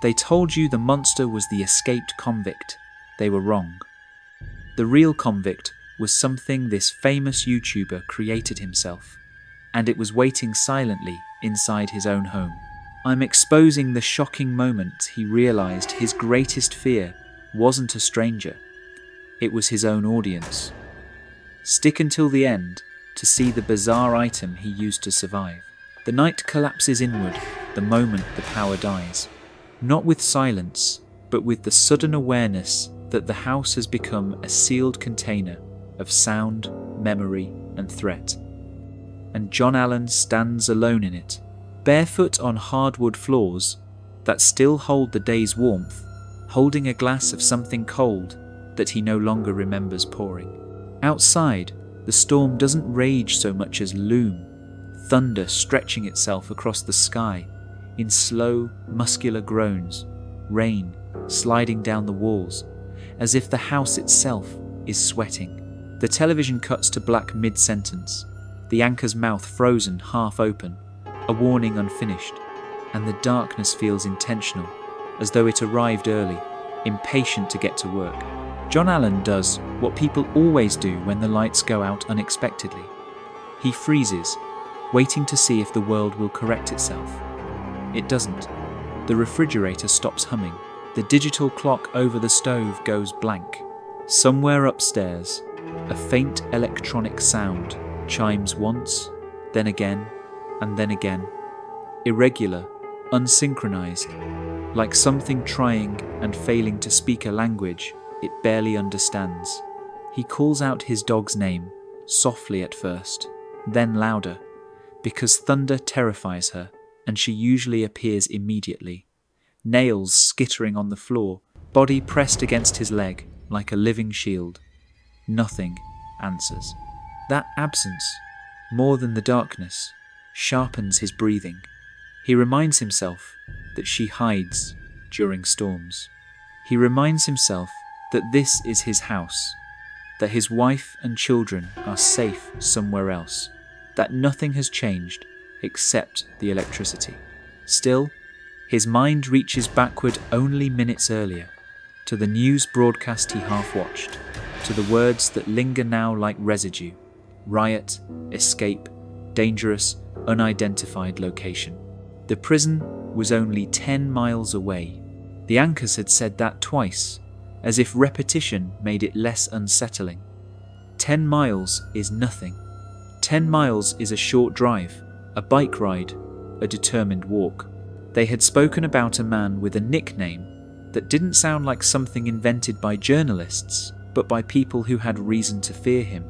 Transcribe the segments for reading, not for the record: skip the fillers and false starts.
They told you the monster was the escaped convict. They were wrong. The real convict was something this famous YouTuber created himself, and it was waiting silently inside his own home. I'm exposing the shocking moment he realized his greatest fear wasn't a stranger. It was his own audience. Stick until the end to see the bizarre item he used to survive. The night collapses inward the moment the power dies. Not with silence, but with the sudden awareness that the house has become a sealed container of sound, memory, and threat. And John Allen stands alone in it, barefoot on hardwood floors that still hold the day's warmth, holding a glass of something cold that he no longer remembers pouring. Outside, the storm doesn't rage so much as loom, thunder stretching itself across the sky in slow, muscular groans, rain sliding down the walls, as if the house itself is sweating. The television cuts to black mid-sentence, the anchor's mouth frozen half open, a warning unfinished, and the darkness feels intentional, as though it arrived early, impatient to get to work. John Allen does what people always do when the lights go out unexpectedly. He freezes, waiting to see if the world will correct itself. It doesn't. The refrigerator stops humming. The digital clock over the stove goes blank. Somewhere upstairs, a faint electronic sound chimes once, then again, and then again. Irregular, unsynchronized, like something trying and failing to speak a language it barely understands. He calls out his dog's name, softly at first, then louder, because thunder terrifies her, and she usually appears immediately. Nails skittering on the floor, body pressed against his leg like a living shield. Nothing answers. That absence, more than the darkness, sharpens his breathing. He reminds himself that she hides during storms. He reminds himself that this is his house, that his wife and children are safe somewhere else, that nothing has changed except the electricity. Still, his mind reaches backward only minutes earlier, to the news broadcast he half-watched, to the words that linger now like residue: riot, escape, dangerous, unidentified location. The prison was only 10 miles away. The anchors had said that twice, as if repetition made it less unsettling. 10 miles is nothing. 10 miles is a short drive, a bike ride, a determined walk. They had spoken about a man with a nickname that didn't sound like something invented by journalists, but by people who had reason to fear him.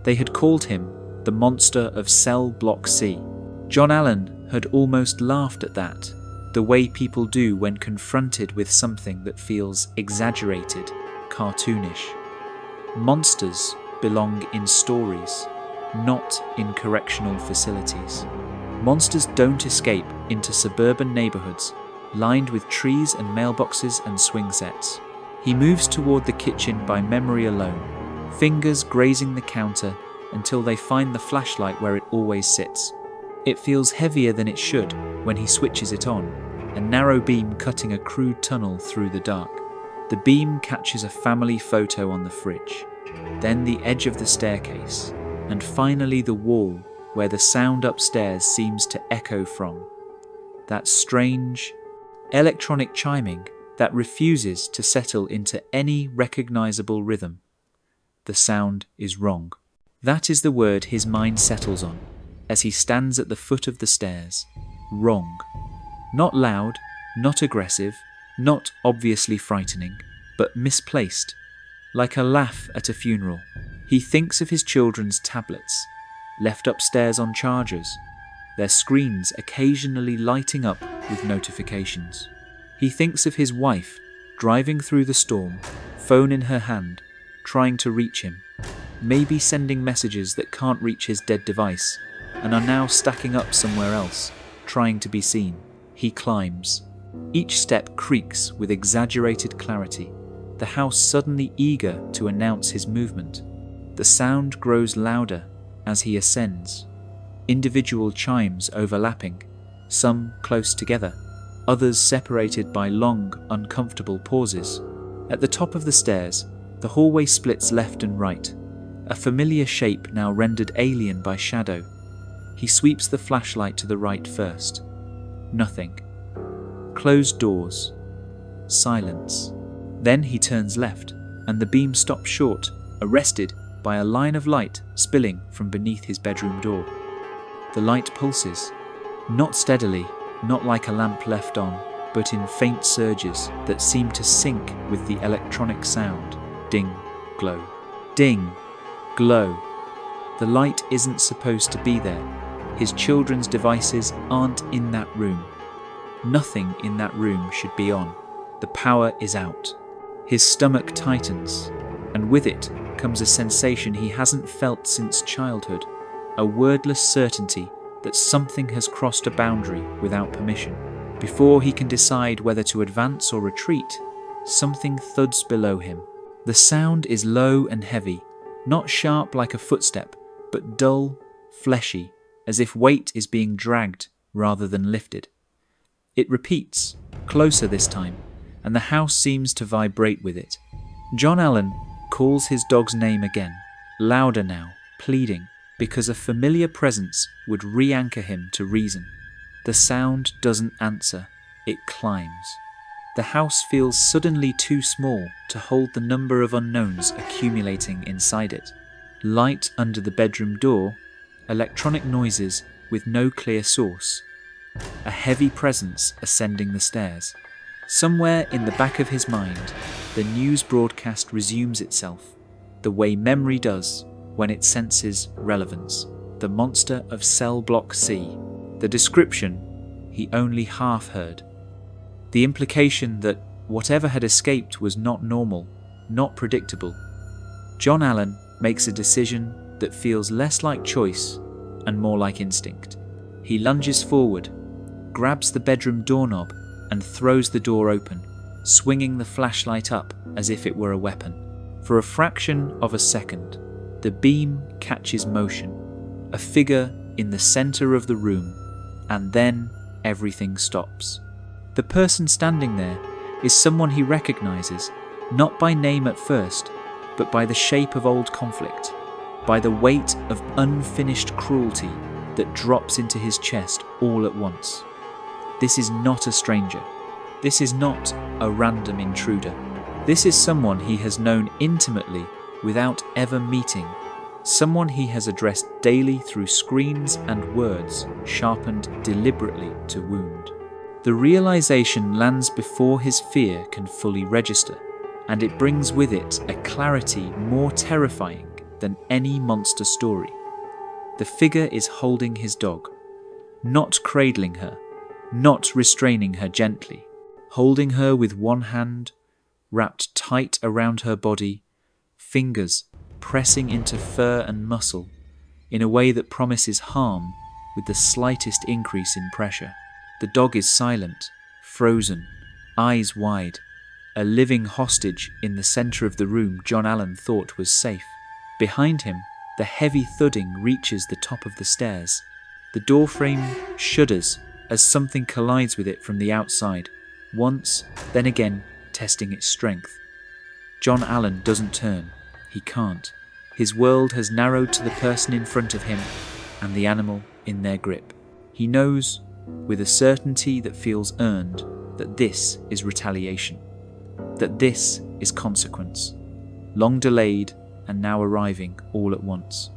They had called him the monster of Cell Block C. John Allen had almost laughed at that, the way people do when confronted with something that feels exaggerated, cartoonish. Monsters belong in stories, not in correctional facilities. Monsters don't escape into suburban neighborhoods lined with trees and mailboxes and swing sets. He moves toward the kitchen by memory alone, fingers grazing the counter until they find the flashlight where it always sits. It feels heavier than it should when he switches it on, a narrow beam cutting a crude tunnel through the dark. The beam catches a family photo on the fridge, then the edge of the staircase, and finally the wall where the sound upstairs seems to echo from. That strange, electronic chiming that refuses to settle into any recognizable rhythm. The sound is wrong. That is the word his mind settles on as he stands at the foot of the stairs. Wrong. Not loud, not aggressive, not obviously frightening, but misplaced, like a laugh at a funeral. He thinks of his children's tablets, left upstairs on chargers, their screens occasionally lighting up with notifications. He thinks of his wife, driving through the storm, phone in her hand, trying to reach him, maybe sending messages that can't reach his dead device, and are now stacking up somewhere else, trying to be seen. He climbs. Each step creaks with exaggerated clarity, the house suddenly eager to announce his movement. The sound grows louder as he ascends, individual chimes overlapping, some close together, others separated by long, uncomfortable pauses. At the top of the stairs, the hallway splits left and right, a familiar shape now rendered alien by shadow. He sweeps the flashlight to the right first. Nothing. Closed doors. Silence. Then he turns left, and the beam stops short, arrested by a line of light spilling from beneath his bedroom door. The light pulses, not steadily, not like a lamp left on, but in faint surges that seem to sync with the electronic sound. Ding, glow. Ding, glow. The light isn't supposed to be there. His children's devices aren't in that room. Nothing in that room should be on. The power is out. His stomach tightens, and with it comes a sensation he hasn't felt since childhood, a wordless certainty that something has crossed a boundary without permission. Before he can decide whether to advance or retreat, something thuds below him. The sound is low and heavy, not sharp like a footstep, but dull, fleshy, as if weight is being dragged rather than lifted. It repeats, closer this time, and the house seems to vibrate with it. John Allen calls his dog's name again, louder now, pleading, because a familiar presence would re-anchor him to reason. The sound doesn't answer, it climbs. The house feels suddenly too small to hold the number of unknowns accumulating inside it. Light under the bedroom door, electronic noises with no clear source. A heavy presence ascending the stairs. Somewhere in the back of his mind, the news broadcast resumes itself, the way memory does when it senses relevance. The monster of cell block C. The description he only half heard. The implication that whatever had escaped was not normal, not predictable. John Allen makes a decision that feels less like choice and more like instinct. He lunges forward, grabs the bedroom doorknob and throws the door open, swinging the flashlight up as if it were a weapon. For a fraction of a second, the beam catches motion, a figure in the center of the room, and then everything stops. The person standing there is someone he recognizes, not by name at first, but by the shape of old conflict, by the weight of unfinished cruelty that drops into his chest all at once. This is not a stranger. This is not a random intruder. This is someone he has known intimately without ever meeting, someone he has addressed daily through screens and words sharpened deliberately to wound. The realization lands before his fear can fully register, and it brings with it a clarity more terrifying than any monster story. The figure is holding his dog, not cradling her, not restraining her gently, holding her with one hand wrapped tight around her body, fingers pressing into fur and muscle in a way that promises harm with the slightest increase in pressure. The dog is silent, frozen, eyes wide, a living hostage in the center of the room John Allen thought was safe. Behind him, the heavy thudding reaches the top of the stairs. The doorframe shudders as something collides with it from the outside, once, then again, testing its strength. John Allen doesn't turn. He can't. His world has narrowed to the person in front of him and the animal in their grip. He knows, with a certainty that feels earned, that this is retaliation, that this is consequence, long delayed and now arriving all at once.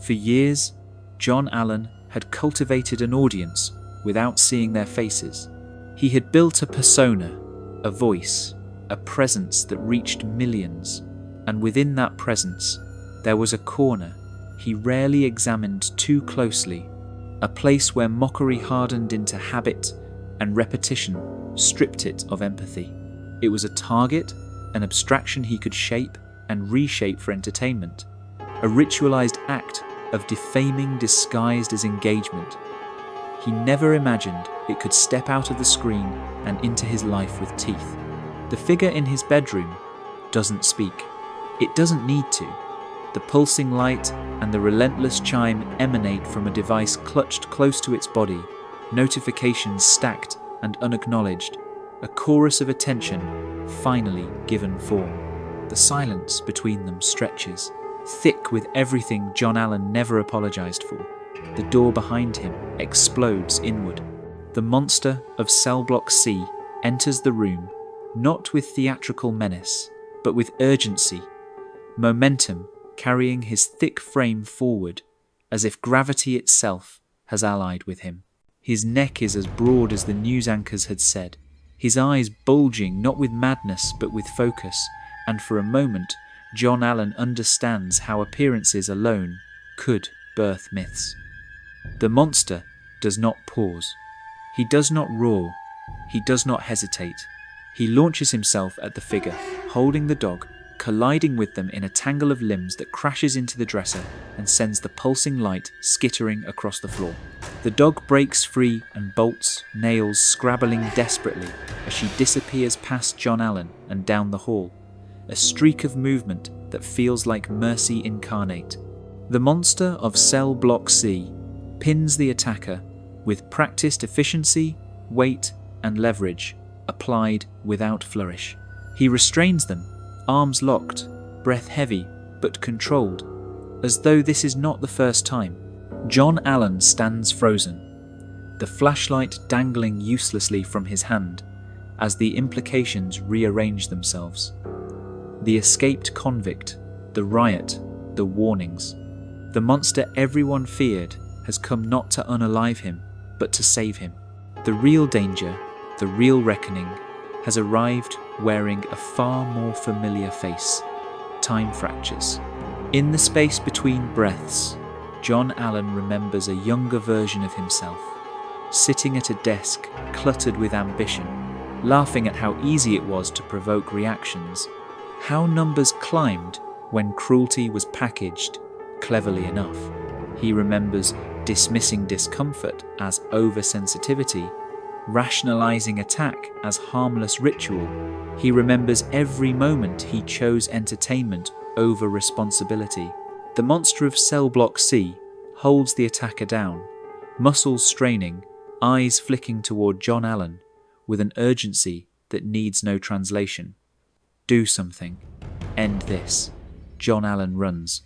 For years, John Allen had cultivated an audience without seeing their faces. He had built a persona, a voice, a presence that reached millions, and within that presence, there was a corner he rarely examined too closely, a place where mockery hardened into habit and repetition stripped it of empathy. It was a target, an abstraction he could shape and reshape for entertainment, a ritualized act of defaming disguised as engagement. He never imagined it could step out of the screen and into his life with teeth. The figure in his bedroom doesn't speak. It doesn't need to. The pulsing light and the relentless chime emanate from a device clutched close to its body, notifications stacked and unacknowledged, a chorus of attention finally given form. The silence between them stretches, thick with everything John Allen never apologized for. The door behind him explodes inward. The monster of Cell Block C enters the room, not with theatrical menace, but with urgency, momentum carrying his thick frame forward, as if gravity itself has allied with him. His neck is as broad as the news anchors had said, his eyes bulging not with madness but with focus, and for a moment John Allen understands how appearances alone could birth myths. The monster does not pause. He does not roar. He does not hesitate. He launches himself at the figure, holding the dog, colliding with them in a tangle of limbs that crashes into the dresser and sends the pulsing light skittering across the floor. The dog breaks free and bolts, nails scrabbling desperately as she disappears past John Allen and down the hall, a streak of movement that feels like mercy incarnate. The monster of Cell Block C pins the attacker with practiced efficiency, weight, and leverage applied without flourish. He restrains them, arms locked, breath heavy but controlled, as though this is not the first time. John Allen stands frozen, the flashlight dangling uselessly from his hand as the implications rearrange themselves. The escaped convict, the riot, the warnings. The monster everyone feared has come not to unalive him, but to save him. The real danger, the real reckoning, has arrived wearing a far more familiar face. Time fractures. In the space between breaths, John Allen remembers a younger version of himself, sitting at a desk cluttered with ambition, laughing at how easy it was to provoke reactions, how numbers climbed when cruelty was packaged cleverly enough. He remembers dismissing discomfort as oversensitivity, rationalizing attack as harmless ritual. He remembers every moment he chose entertainment over responsibility. The monster of Cell Block C holds the attacker down, muscles straining, eyes flicking toward John Allen with an urgency that needs no translation. Do something. End this. John Allen runs.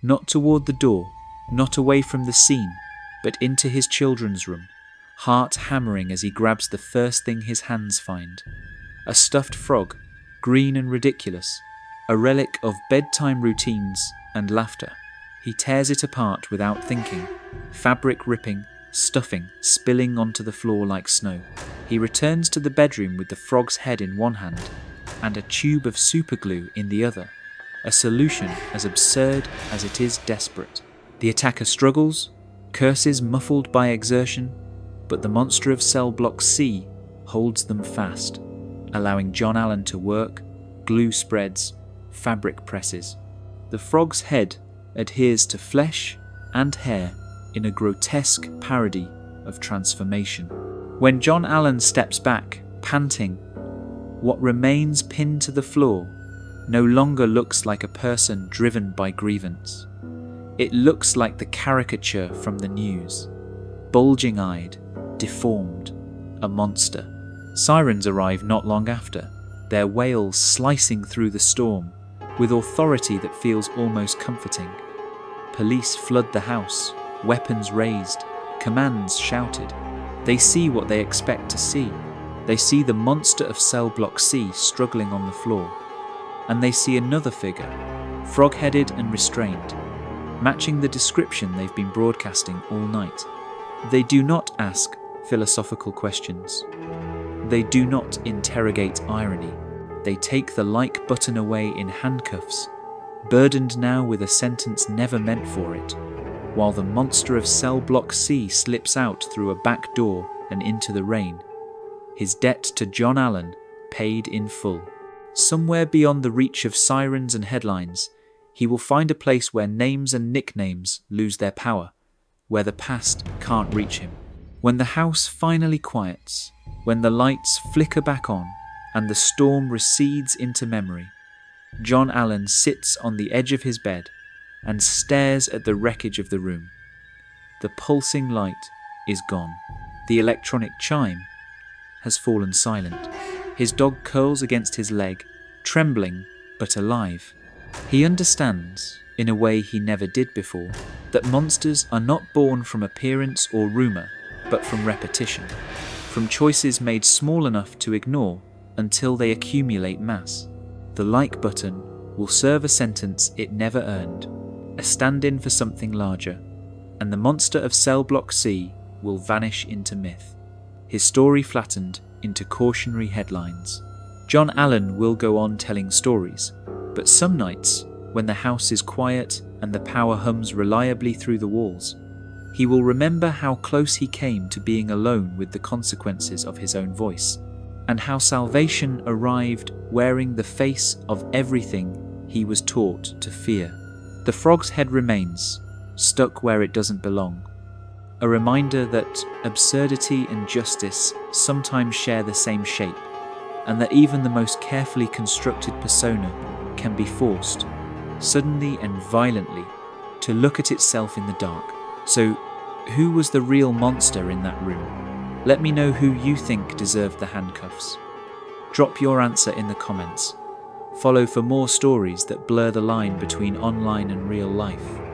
Not toward the door, not away from the scene, but into his children's room, heart hammering as he grabs the first thing his hands find. A stuffed frog, green and ridiculous, a relic of bedtime routines and laughter. He tears it apart without thinking, fabric ripping, stuffing spilling onto the floor like snow. He returns to the bedroom with the frog's head in one hand and a tube of superglue in the other, a solution as absurd as it is desperate. The attacker struggles, curses muffled by exertion, but the monster of Cell Block C holds them fast, allowing John Allen to work, glue spreads, fabric presses. The frog's head adheres to flesh and hair in a grotesque parody of transformation. When John Allen steps back, panting, what remains pinned to the floor no longer looks like a person driven by grievance. It looks like the caricature from the news, bulging-eyed, deformed, a monster. Sirens arrive not long after, their wails slicing through the storm with authority that feels almost comforting. Police flood the house, weapons raised, commands shouted. They see what they expect to see. They see the monster of Cell Block C struggling on the floor. And they see another figure, frog-headed and restrained, matching the description they've been broadcasting all night. They do not ask philosophical questions. They do not interrogate irony. They take the like button away in handcuffs, burdened now with a sentence never meant for it, while the monster of Cell Block C slips out through a back door and into the rain, his debt to John Allen paid in full. Somewhere beyond the reach of sirens and headlines, he will find a place where names and nicknames lose their power, where the past can't reach him. When the house finally quiets, when the lights flicker back on, and the storm recedes into memory, John Allen sits on the edge of his bed and stares at the wreckage of the room. The pulsing light is gone. The electronic chime has fallen silent. His dog curls against his leg, trembling but alive. He understands, in a way he never did before, that monsters are not born from appearance or rumour, but from repetition, from choices made small enough to ignore until they accumulate mass. The like button will serve a sentence it never earned, a stand-in for something larger, and the monster of Cell Block C will vanish into myth, his story flattened into cautionary headlines. John Allen will go on telling stories, but some nights, when the house is quiet and the power hums reliably through the walls, he will remember how close he came to being alone with the consequences of his own voice, and how salvation arrived wearing the face of everything he was taught to fear. The frog's head remains, stuck where it doesn't belong, a reminder that absurdity and justice sometimes share the same shape, and that even the most carefully constructed persona can be forced, suddenly and violently, to look at itself in the dark. So, who was the real monster in that room? Let me know who you think deserved the handcuffs. Drop your answer in the comments. Follow for more stories that blur the line between online and real life.